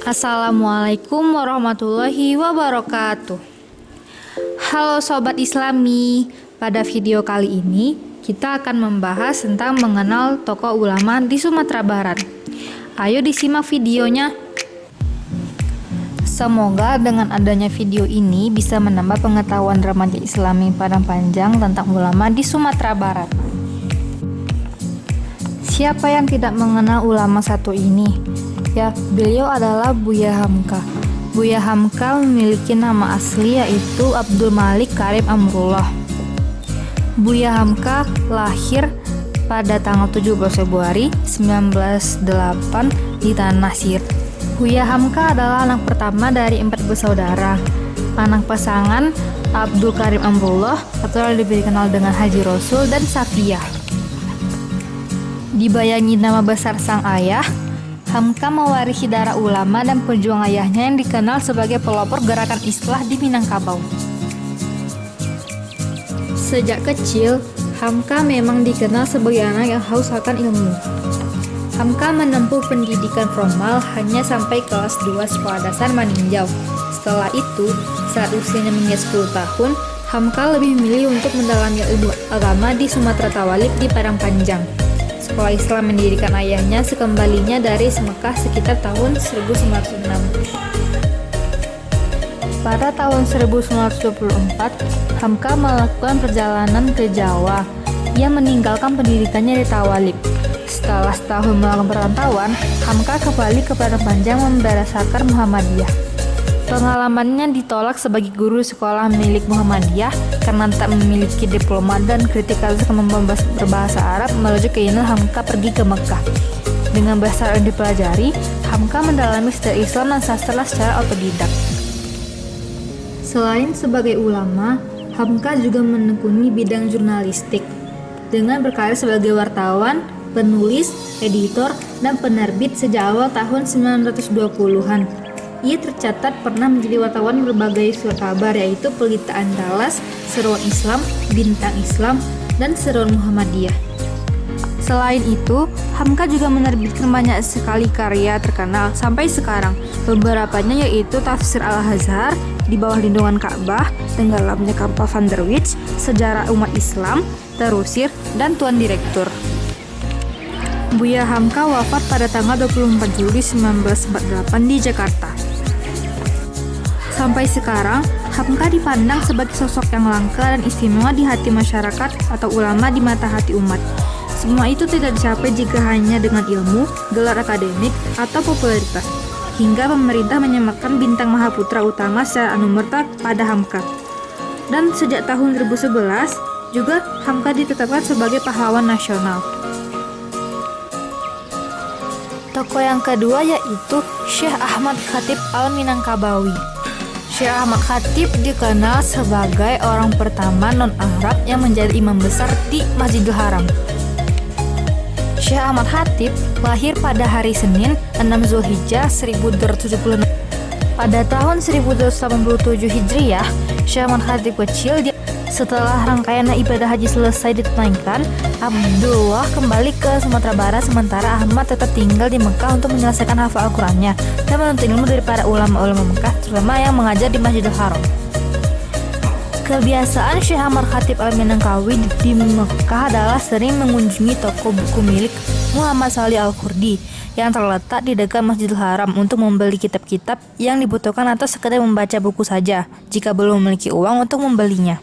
Assalamualaikum warahmatullahi wabarakatuh. Halo Sobat Islami, pada video kali ini kita akan membahas tentang mengenal tokoh ulama di Sumatera Barat. Ayo disimak videonya. Semoga dengan adanya video ini bisa menambah pengetahuan remaja Islami Padang Panjang tentang ulama di Sumatera Barat. Siapa yang tidak mengenal ulama satu ini? Ya, beliau adalah Buya Hamka. Buya Hamka memiliki nama asli yaitu Abdul Malik Karim Amrullah. Buya Hamka lahir pada tanggal 17 Februari 1908 di Tanah Sir. Buya Hamka adalah anak pertama dari 4 bersaudara. Anak pasangan Abdul Karim Amrullah atau lebih dikenal dengan Haji Rasul dan Safiyah. Dibayangi nama besar sang ayah, Hamka mewarisi darah ulama dan pejuang ayahnya yang dikenal sebagai pelopor gerakan Islah di Minangkabau. Sejak kecil, Hamka memang dikenal sebagai anak yang haus akan ilmu. Hamka menempuh pendidikan formal hanya sampai kelas 2 sekolah dasar meninjau. Setelah itu, saat usianya menginjak 10 tahun, Hamka lebih memilih untuk mendalami ilmu agama di Sumatera Tawalib di Padang Panjang. Sekolah Islam mendirikan ayahnya sekembalinya dari Mekah sekitar tahun 1906. Pada tahun 1924, Hamka melakukan perjalanan ke Jawa. Ia meninggalkan pendidikannya di Tawalib. Setelah setahun melakukan perantauan, Hamka kembali ke Padang Panjang memberdasarkan Muhammadiyah. Pengalamannya ditolak sebagai guru sekolah milik Muhammadiyah karena tak memiliki diploma dan kritikal kemampuan berbahasa Arab. Menuju keinginan Hamka pergi ke Mekah. Dengan bahasa yang dipelajari, Hamka mendalami sejarah Islam dan sastra secara otodidak. Selain sebagai ulama, Hamka juga menekuni bidang jurnalistik dengan berkarya sebagai wartawan, penulis, editor, dan penerbit sejak awal tahun 1920-an. Ia tercatat pernah menjadi wartawan berbagai surat kabar yaitu Pelita Andalas, Seruan Islam, Bintang Islam, dan Seruan Muhammadiyah. Selain itu, Hamka juga menerbitkan banyak sekali karya terkenal sampai sekarang. Beberapanya yaitu Tafsir Al-Azhar, Di Bawah Lindungan Ka'bah, Tenggelamnya Kapal Van der Wijk, Sejarah Umat Islam, Terusir, dan Tuan Direktur. Buya Hamka wafat pada tanggal 24 Juli 1948 di Jakarta. Sampai sekarang, Hamka dipandang sebagai sosok yang langka dan istimewa di hati masyarakat atau ulama di mata hati umat. Semua itu tidak dicapai jika hanya dengan ilmu, gelar akademik, atau popularitas. Hingga pemerintah menyematkan bintang Mahaputra Utama secara anumerta pada Hamka. Dan sejak tahun 2011, juga Hamka ditetapkan sebagai pahlawan nasional. Tokoh yang kedua yaitu Syekh Ahmad Khatib Al-Minangkabawi. Syekh Ahmad Khatib dikenal sebagai orang pertama non-Arab yang menjadi imam besar di Masjidil Haram. Syekh Ahmad Khatib lahir pada hari Senin 6 Zulhijjah 1276. Pada tahun 1287 Hijriah, Syekh Ahmad Khatib kecil. Setelah rangkaian ibadah haji selesai ditunaikan, Abdullah kembali ke Sumatera Barat sementara Ahmad tetap tinggal di Mekah untuk menyelesaikan hafal Al-Qurannya dan menuntut ilmu dari para ulama-ulama Mekah, terutama yang mengajar di Masjidil Haram. Kebiasaan Syekh Ahmad Khatib Al-Minangkawi di Mekah adalah sering mengunjungi toko buku milik Muhammad Salih Al-Qurdi yang terletak di dekat Masjidil Haram untuk membeli kitab-kitab yang dibutuhkan atau sekedar membaca buku saja jika belum memiliki uang untuk membelinya.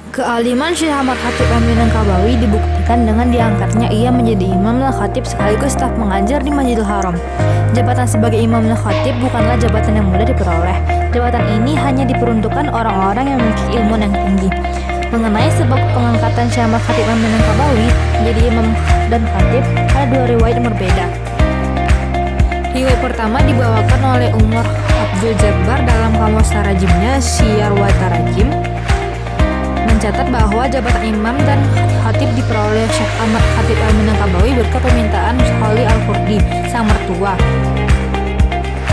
Kealiman Syekh Ahmad Khatib Al-Minangkabawi dibuktikan dengan diangkatnya ia menjadi imam dan khatib sekaligus staf mengajar di Masjidil Haram. Jabatan sebagai imam dan khatib bukanlah jabatan yang mudah diperoleh. Jabatan ini hanya diperuntukkan orang-orang yang memiliki ilmu yang tinggi. Mengenai sebab pengangkatan Syekh Ahmad Khatib Al-Minangkabawi menjadi imam dan khatib, ada dua riwayat yang berbeda. Riwayat pertama dibawakan oleh Umar Abdul Jabbar dalam kamus tarajimnya Syiar wa Tarajim, mencatat bahwa jabatan imam dan khatib diperoleh Syekh Ahmad Khatib Al-Minangkabawi berkat permintaan Salih Al-Qurdi, sang mertua.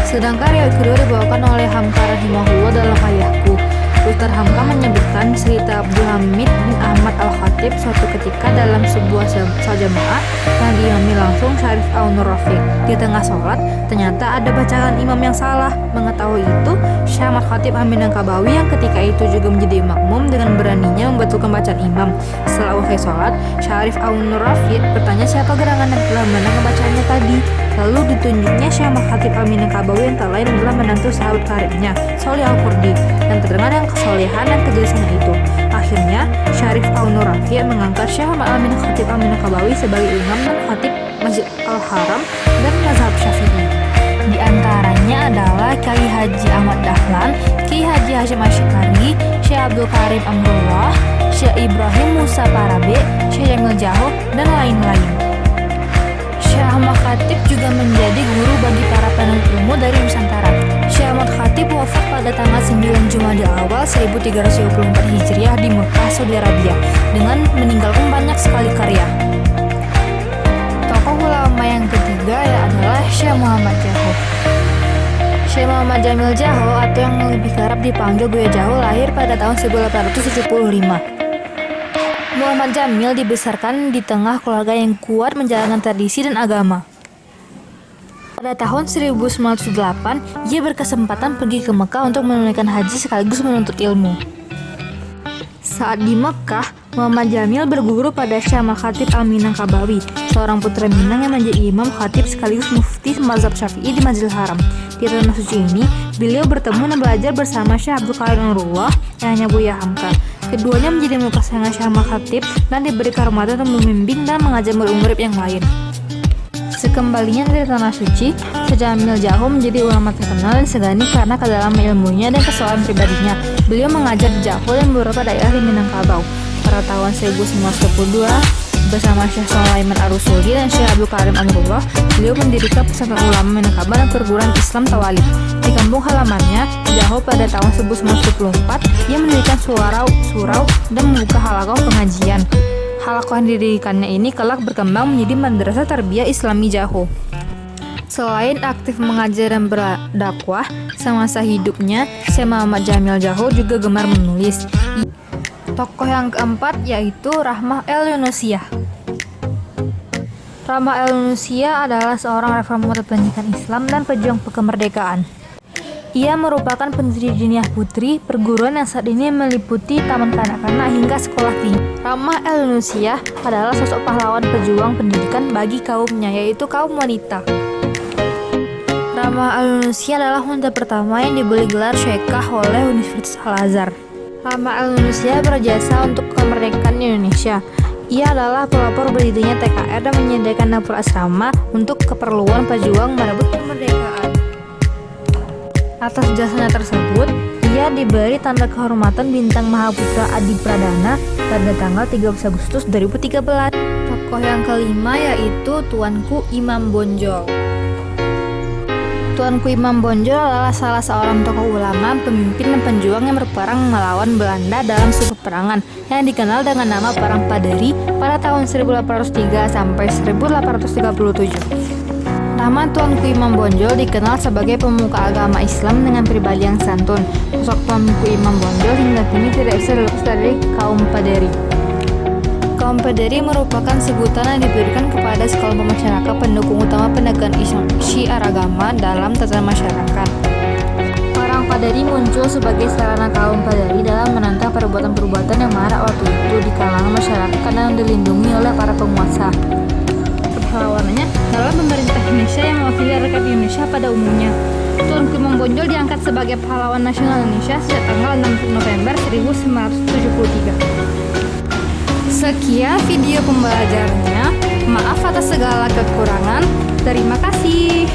Sedangkan riwayat kedua dibawakan oleh Hamka rahimahullah dalam Ayahku. Ustaz Hamka menyebutkan cerita Abdul Hamid bin Ahmad Al-Khatib suatu ketika dalam sebuah salat jamaah yang diimami langsung Syarif Aun-Nur Rafiq. Di tengah sholat, ternyata ada bacaan imam yang salah. Mengetahui itu, Syekh Ahmad Khatib Al-Minangkabawi yang ketika itu juga menjadi makmum dengan beraninya membatalkan bacaan imam. Setelah usai sholat, Syarif Aun-Nur Rafiq bertanya siapa gerangan yang telah menang bacaannya tadi. Lalu ditunjuknya Syekh Ahmad Khatib Al-Minangkabawi yang tak lain adalah menantu sahabat karibnya, Sholih Al-Qurdi, yang terdengar yang kesolehan dan kejelasan itu. Akhirnya, Syarif Aun-Nur Rafiq mengangkat Syekh Ahmad Khatib Al-Minangkabawi sebagai imam dan khatib Masjid Al-Haram dan mazhab Syafi'i. Di antaranya adalah Kiai Haji Ahmad Dahlan, Kiai Haji Hasyim Asy'ari, Syekh Abdul Karim Amrullah, Syekh Ibrahim Musa Parabe, Syekh Jamil Jaho, dan lain-lain. Syekh Ahmad Khatib juga menjadi guru bagi para penuntut ilmu dari Nusantara. Syekh Ahmad Khatib wafat pada tanggal 9 Jumadil Awal 1324 Hijriah di Mekah, Saudi Arabia, dengan meninggalkan banyak sekali karya. Tokoh ulama yang ketiga adalah Syekh Muhammad Jaho. Syekh Muhammad Jamil Jaho atau yang lebih kerap dipanggil Buya Jaho lahir pada tahun 1875. Muhammad Jamil dibesarkan di tengah keluarga yang kuat menjalankan tradisi dan agama. Pada tahun 1908, ia berkesempatan pergi ke Mekah untuk menunaikan haji sekaligus menuntut ilmu. Saat di Mekah, Muhammad Jamil berguru pada Syekh Ahmad Khatib Al-Minangkabawi, seorang putra Minang yang menjadi imam khatib sekaligus mufti mazhab Syafi'i di Masjidil Haram. Di tanah suci ini, beliau bertemu dan belajar bersama Syekh Abdul Karim Amrullah yang hanya Buya Hamka. Keduanya menjadi murid kesayangan Syekh Ahmad Khatib dan diberi kehormatan untuk membimbing dan mengajar murid-murid yang lain. Sekembalinya dari tanah suci, Syekh Jamil Jaho menjadi ulama terkenal dan segani karena kedalaman ilmunya dan kesolehan pribadinya. Beliau mengajar di Jaho dan beberapa daerah di Minangkabau. Pada tahun 1922, bersama Syekh Sulaiman Ar-Rusuli dan Syekh Abdul Karim Amrullah, beliau mendirikan pesantren ulama Minangkabau dan perguruan Islam Tawalib. Di kampung halamannya, Jaho pada tahun 1924, ia mendirikan surau dan membuka halaqah pengajian. Halaqah yang didirikannya ini kelak berkembang menjadi Madrasah Tarbiyah Islami Jaho. Selain aktif mengajar dan berdakwah, semasa hidupnya, Syekh Muhammad Jamil Jaho juga gemar menulis. Tokoh yang keempat yaitu Rahmah El-Yunusiyah. Rahmah El-Yunusiyah adalah seorang reformator pendidikan Islam dan pejuang kemerdekaan. Ia merupakan pendiri Diniyah Putri, perguruan yang saat ini meliputi taman kanak-kanak hingga sekolah tinggi. Rahmah El-Yunusiyah adalah sosok pahlawan pejuang pendidikan bagi kaumnya, yaitu kaum wanita. Rahmah El-Yunusiyah adalah wanita pertama yang diberi gelar Syekhah oleh Universitas Al-Azhar. Rahmah El-Yunusiyah berjasa untuk kemerdekaan Indonesia. Ia adalah pelopor berdirinya TKR dan menyediakan dapur asrama untuk keperluan pejuang merebut kemerdekaan. Atas jasanya tersebut, ia diberi tanda kehormatan Bintang Mahaputra Adi Pradana pada tanggal 13 Agustus 2013. Tokoh yang kelima yaitu Tuanku Imam Bonjol. Tuanku Imam Bonjol adalah salah seorang tokoh ulama, pemimpin dan penjuang yang berperang melawan Belanda dalam suatu peperangan yang dikenal dengan nama Perang Paderi pada tahun 1803 sampai 1837. Nama Tuanku Imam Bonjol dikenal sebagai pemuka agama Islam dengan pribadi yang santun. Sosok Tuanku Imam Bonjol hingga kini tidak bisa terlepas dari kaum Paderi. Kaum Paderi merupakan sebutan yang diberikan kepada sekelompok masyarakat pendukung utama penegakan syiar agama dalam tatanan masyarakat. Orang Paderi muncul sebagai sarana kaum Paderi dalam menantang perbuatan-perbuatan yang marak waktu itu di kalangan masyarakat yang dilindungi oleh para penguasa. Pahlawanannya adalah pemerintah Indonesia yang mewakili rakyat Indonesia pada umumnya. Tuanku Imam Bonjol diangkat sebagai pahlawan nasional Indonesia sejak tanggal 6 November 1973. Sekian video pembelajarannya. Maaf atas segala kekurangan. Terima kasih.